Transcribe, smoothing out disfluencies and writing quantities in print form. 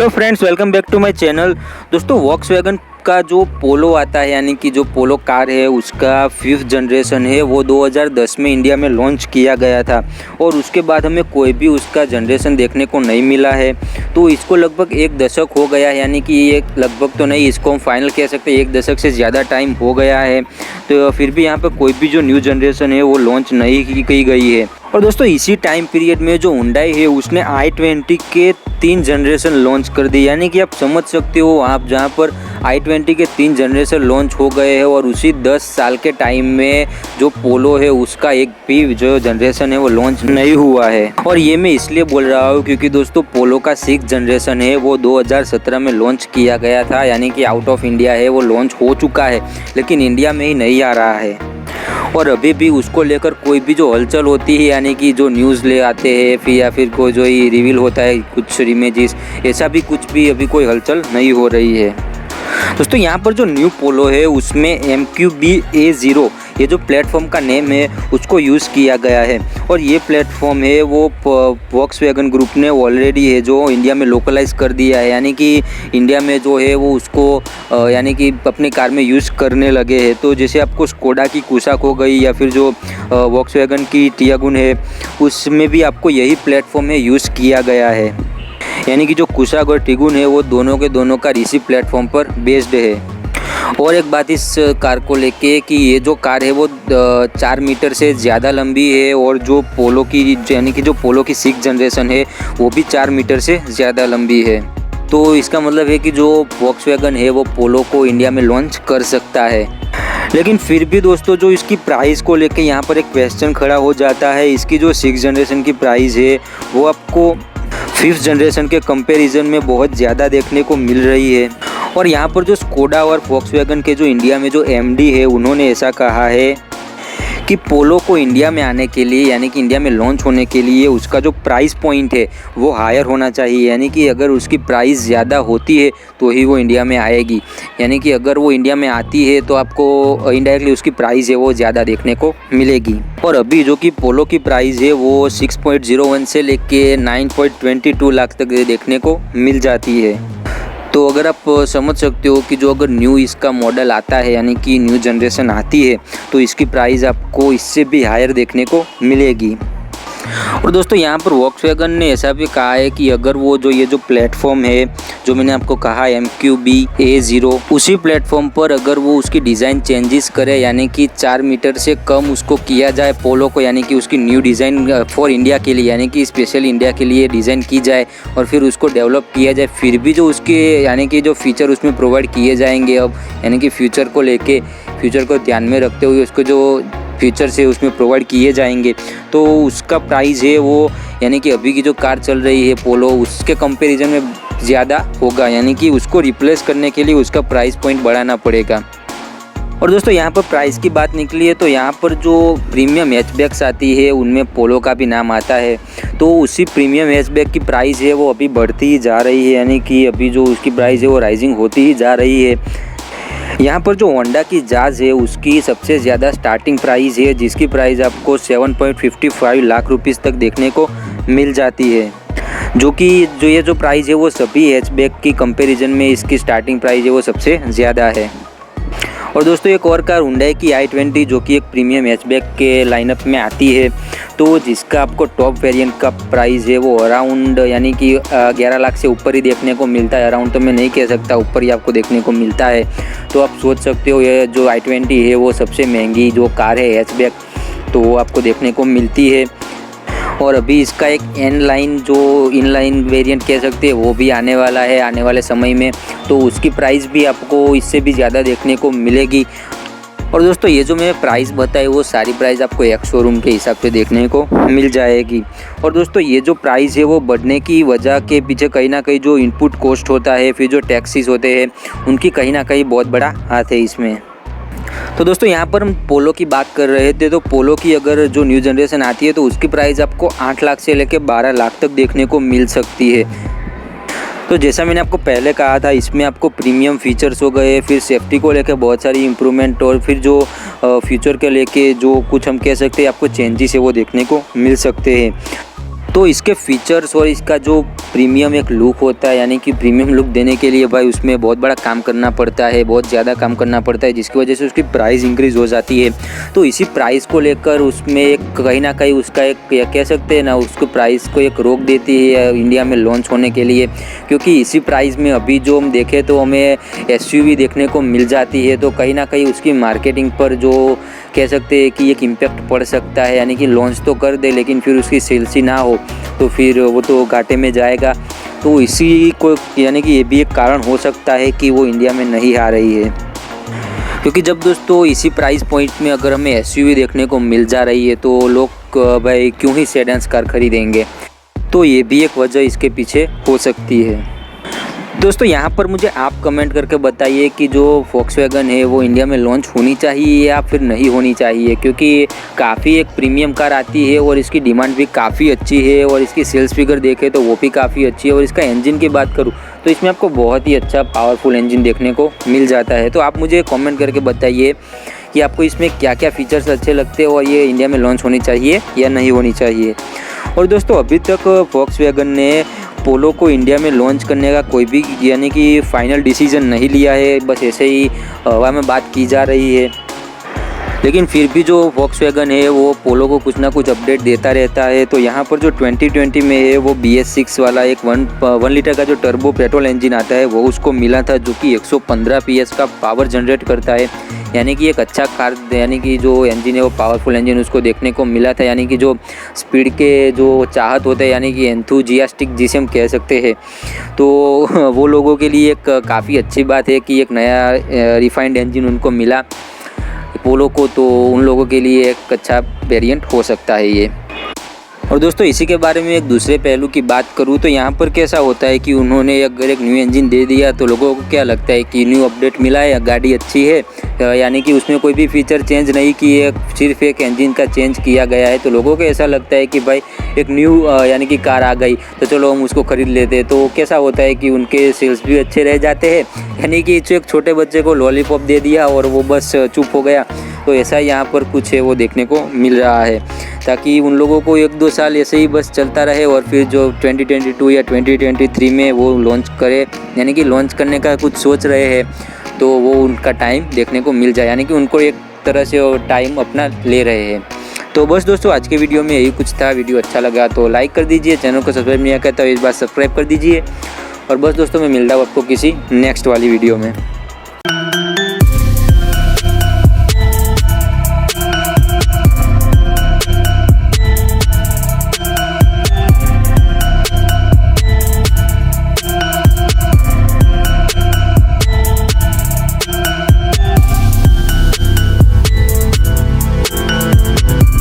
Hello friends, welcome back to my channel. दोस्तों, Volkswagen का जो पोलो आता है यानी कि जो पोलो कार है उसका 5th जनरेशन है वो 2010 में इंडिया में लॉन्च किया गया था और उसके बाद हमें कोई भी उसका जनरेशन देखने को नहीं मिला है। तो इसको लगभग 1 दशक हो गया है, यानी कि ये लगभग तो नहीं, इसको हम फाइनल कह सकते हैं 1 दशक से ज़्यादा टाइम हो गया है। तो फिर भी यहाँ पर कोई भी जो न्यू जनरेशन है वो लॉन्च नहीं की गई है। और दोस्तों, इसी टाइम पीरियड में जो हुंडई है उसने i20 के 3 जनरेशन लॉन्च कर दिए, यानी कि आप समझ सकते हो आप जहाँ पर i20 के 3 जनरेशन लॉन्च हो गए हैं और उसी 10 साल के टाइम में जो पोलो है उसका एक भी जो जनरेशन है वो लॉन्च नहीं हुआ है। और ये मैं इसलिए बोल रहा हूँ क्योंकि दोस्तों पोलो का 6th जनरेशन है वो 2017 में लॉन्च किया गया था, यानी कि आउट ऑफ इंडिया है वो लॉन्च हो चुका है लेकिन इंडिया में ही नहीं आ रहा है। और अभी भी उसको लेकर कोई भी जो हलचल होती है, यानी कि जो न्यूज़ ले आते हैं या फिर कोई जो ही रिवील होता है कुछ इमेजेस, ऐसा भी कुछ भी अभी कोई हलचल नहीं हो रही है। दोस्तों, यहाँ पर जो न्यू पोलो है उसमें MQB-A0 ये जो प्लेटफॉर्म का नेम है उसको यूज़ किया गया है और ये प्लेटफॉर्म है वो वॉक्सवैगन ग्रुप ने ऑलरेडी है जो इंडिया में लोकलाइज कर दिया है, यानी कि इंडिया में जो है वो उसको यानी कि अपनी कार में यूज़ करने लगे हैं। तो जैसे आपको स्कोडा की कुशाक हो गई या फिर जो वॉक्सवैगन की टियागुन है उसमें भी आपको यही प्लेटफॉर्म है यूज़ किया गया है, यानी कि जो कुशाक और टिगुन है वो दोनों के दोनों का इसी प्लेटफॉर्म पर बेस्ड है। और एक बात इस कार को लेके कि ये जो कार है वो 4 मीटर से ज़्यादा लंबी है और जो पोलो की यानी कि जो पोलो की 6th जनरेशन है वो भी 4 मीटर से ज़्यादा लंबी है। तो इसका मतलब है कि जो वॉक्सवैगन है वो पोलो को इंडिया में लॉन्च कर सकता है। लेकिन फिर भी दोस्तों, जो इसकी प्राइस को लेके यहाँ पर एक क्वेश्चन खड़ा हो जाता है। इसकी जो 6th जनरेशन की प्राइस है वो आपको 5th जनरेशन के कंपैरिजन में बहुत ज़्यादा देखने को मिल रही है। और यहाँ पर जो स्कोडा और वॉक्सवैगन के जो इंडिया में जो MD है उन्होंने ऐसा कहा है कि पोलो को इंडिया में आने के लिए यानी कि इंडिया में लॉन्च होने के लिए उसका जो प्राइस पॉइंट है वो हायर होना चाहिए, यानी कि अगर उसकी प्राइस ज़्यादा होती है तो ही वो इंडिया में आएगी, यानी कि अगर वो इंडिया में आती है तो आपको इनडायरेक्टली उसकी प्राइस है वो ज़्यादा देखने को मिलेगी। और अभी जो कि पोलो की प्राइस है वो 6.01 से लेके 9.22 लाख तक देखने को मिल जाती है। तो अगर आप समझ सकते हो कि जो अगर न्यू इसका मॉडल आता है यानी कि न्यू जनरेशन आती है तो इसकी प्राइस आपको इससे भी हायर देखने को मिलेगी। और दोस्तों, यहाँ पर वॉक्सवैगन ने ऐसा भी कहा है कि अगर वो जो ये जो प्लेटफॉर्म है जो मैंने आपको कहा MQB-A0 उसी प्लेटफॉर्म पर अगर वो उसकी डिज़ाइन चेंजेस करे, यानी कि 4 मीटर से कम उसको किया जाए पोलो को, यानी कि उसकी न्यू डिज़ाइन फॉर इंडिया के लिए यानी कि स्पेशल इंडिया के लिए डिज़ाइन की जाए और फिर उसको डेवलप किया जाए, फिर भी जो उसके यानी कि जो फीचर उसमें प्रोवाइड किए जाएंगे अब, यानी कि फ्यूचर को ध्यान में रखते हुए उसको जो फीचर्स है उसमें प्रोवाइड किए जाएंगे तो उसका प्राइस है वो यानी कि अभी की जो कार चल रही है पोलो उसके कंपैरिजन में ज़्यादा होगा, यानी कि उसको रिप्लेस करने के लिए उसका प्राइस पॉइंट बढ़ाना पड़ेगा। और दोस्तों, यहाँ पर प्राइस की बात निकली है तो यहाँ पर जो प्रीमियम हैचबैक्स आती है उनमें पोलो का भी नाम आता है। तो उसी प्रीमियम हैचबैक की प्राइस है वो अभी बढ़ती ही जा रही है, यानी कि अभी जो उसकी प्राइस है वो राइजिंग होती ही जा रही है। यहाँ पर जो होंडा की जाज है उसकी सबसे ज़्यादा स्टार्टिंग प्राइस है जिसकी प्राइस आपको 7.55 लाख रुपीस तक देखने को मिल जाती है, जो ये जो प्राइस है वो सभी हैचबैक की कंपैरिजन में इसकी स्टार्टिंग प्राइस है वो सबसे ज़्यादा है। और दोस्तों, एक और कार हुंडई की i20 जो कि एक प्रीमियम हैचबैक के लाइनअप में आती है तो जिसका आपको टॉप वेरिएंट का प्राइस है वो अराउंड यानी कि 11 लाख से ऊपर ही देखने को मिलता है। अराउंड तो मैं नहीं कह सकता, ऊपर ही आपको देखने को मिलता है। तो आप सोच सकते हो ये जो i20 है वो सबसे महंगी जो कार है हैचबैक तो वो आपको देखने को मिलती है। और अभी इसका एक इनलाइन वेरिएंट कह सकते हैं वो भी आने वाला है आने वाले समय में, तो उसकी प्राइस भी आपको इससे भी ज़्यादा देखने को मिलेगी। और दोस्तों, ये जो मैंने प्राइस बताई वो सारी प्राइस आपको एक शोरूम के हिसाब से देखने को मिल जाएगी। और दोस्तों, ये जो प्राइस है वो बढ़ने की वजह के पीछे कहीं ना कहीं जो इनपुट कॉस्ट होता है फिर जो टैक्सेस होते हैं उनकी कहीं ना कहीं बहुत बड़ा हाथ है इसमें। तो दोस्तों, यहाँ पर हम पोलो की बात कर रहे थे तो पोलो की अगर जो न्यू जनरेशन आती है तो उसकी प्राइस आपको 8 लाख से लेकर 12 लाख तक देखने को मिल सकती है। तो जैसा मैंने आपको पहले कहा था इसमें आपको प्रीमियम फीचर्स हो गए, फिर सेफ्टी को लेकर बहुत सारी इम्प्रूवमेंट और फिर जो फ्यूचर के लेके जो कुछ हम कह सकते हैं आपको चेंजेस है वो देखने को मिल सकते हैं। तो इसके फीचर्स और इसका जो प्रीमियम एक लुक होता है, यानी कि प्रीमियम लुक देने के लिए भाई उसमें बहुत बड़ा काम करना पड़ता है, बहुत ज़्यादा काम करना पड़ता है, जिसकी वजह से उसकी प्राइस इंक्रीज़ हो जाती है। तो इसी प्राइस को लेकर उसमें एक कहीं ना कहीं उसका एक कह सकते हैं ना, उसको प्राइस को एक रोक देती है इंडिया में लॉन्च होने के लिए, क्योंकि इसी प्राइस में अभी जो हम देखें तो हमें SUV देखने को मिल जाती है। तो कहीं ना कहीं उसकी मार्केटिंग पर जो कह सकते हैं कि एक इम्पैक्ट पड़ सकता है, यानी कि लॉन्च तो कर दे लेकिन फिर उसकी सेल्स ही ना हो तो फिर वो तो घाटे में जाएगा। तो इसी को यानी कि ये भी एक कारण हो सकता है कि वो इंडिया में नहीं आ रही है, क्योंकि जब दोस्तों इसी प्राइस पॉइंट में अगर हमें SUV देखने को मिल जा रही है तो लोग भाई क्यों ही सेडान कार खरीदेंगे। तो ये भी एक वजह इसके पीछे हो सकती है। दोस्तों यहाँ पर मुझे आप कमेंट करके बताइए कि जो वॉक्सवैगन है वो इंडिया में लॉन्च होनी चाहिए या फिर नहीं होनी चाहिए, क्योंकि काफ़ी एक प्रीमियम कार आती है और इसकी डिमांड भी काफ़ी अच्छी है और इसकी सेल्स फिगर देखें तो वो भी काफ़ी अच्छी है। और इसका इंजन की बात करूँ तो इसमें आपको बहुत ही अच्छा पावरफुल इंजन देखने को मिल जाता है। तो आप मुझे कॉमेंट करके बताइए कि आपको इसमें क्या क्या फ़ीचर्स अच्छे लगते हैं और ये इंडिया में लॉन्च होनी चाहिए या नहीं होनी चाहिए। और दोस्तों अभी तक वॉक्सवैगन ने पोलो को इंडिया में लॉन्च करने का कोई भी यानी कि फाइनल डिसीजन नहीं लिया है, बस ऐसे ही हवा में बात की जा रही है। लेकिन फिर भी जो वॉक्सवैगन है वो पोलो को कुछ ना कुछ अपडेट देता रहता है। तो यहाँ पर जो 2020 में है वो BS6 वाला एक 1 लीटर का जो टर्बो पेट्रोल इंजन आता है वो उसको मिला था, जो कि 115 PS का पावर जनरेट करता है। यानी कि एक अच्छा कार, यानी कि जो इंजन है वो पावरफुल इंजन उसको देखने को मिला था। यानी कि जो स्पीड के जो चाहत होते हैं, यानी कि एंथुजियास्टिक जिसे हम कह सकते हैं, तो वो लोगों के लिए एक काफ़ी अच्छी बात है कि एक नया रिफाइंड इंजन उनको मिला पोलो को, तो उन लोगों के लिए एक अच्छा वेरिएंट हो सकता है ये। और दोस्तों इसी के बारे में एक दूसरे पहलू की बात करूँ तो यहाँ पर कैसा होता है कि उन्होंने अगर एक न्यू इंजन दे दिया तो लोगों को क्या लगता है कि न्यू अपडेट मिला है, गाड़ी अच्छी है, यानी कि उसमें कोई भी फीचर चेंज नहीं किए, सिर्फ एक इंजन का चेंज किया गया है। तो लोगों को ऐसा लगता है कि भाई एक न्यू यानी कि कार आ गई तो चलो हम उसको ख़रीद लेते हैं। तो कैसा होता है कि उनके सेल्स भी अच्छे रह जाते हैं, यानी कि एक छोटे बच्चे को लॉलीपॉप दे दिया और वो बस चुप हो गया। तो ऐसा यहाँ पर कुछ है वो देखने को मिल रहा है, ताकि उन लोगों को 1-2 साल ऐसे ही बस चलता रहे और फिर जो 2022 या 2023 में वो लॉन्च करे, यानी कि लॉन्च करने का कुछ सोच रहे हैं, तो वो उनका टाइम देखने को मिल जाए, यानी कि उनको एक तरह से वो टाइम अपना ले रहे हैं। तो बस दोस्तों आज के वीडियो में यही कुछ था। वीडियो अच्छा लगा तो लाइक कर दीजिए, चैनल को सब्सक्राइब नहीं किया तो इस बार सब्सक्राइब कर दीजिए। और बस दोस्तों मैं मिलता हूँ आपको किसी नेक्स्ट वाली वीडियो में।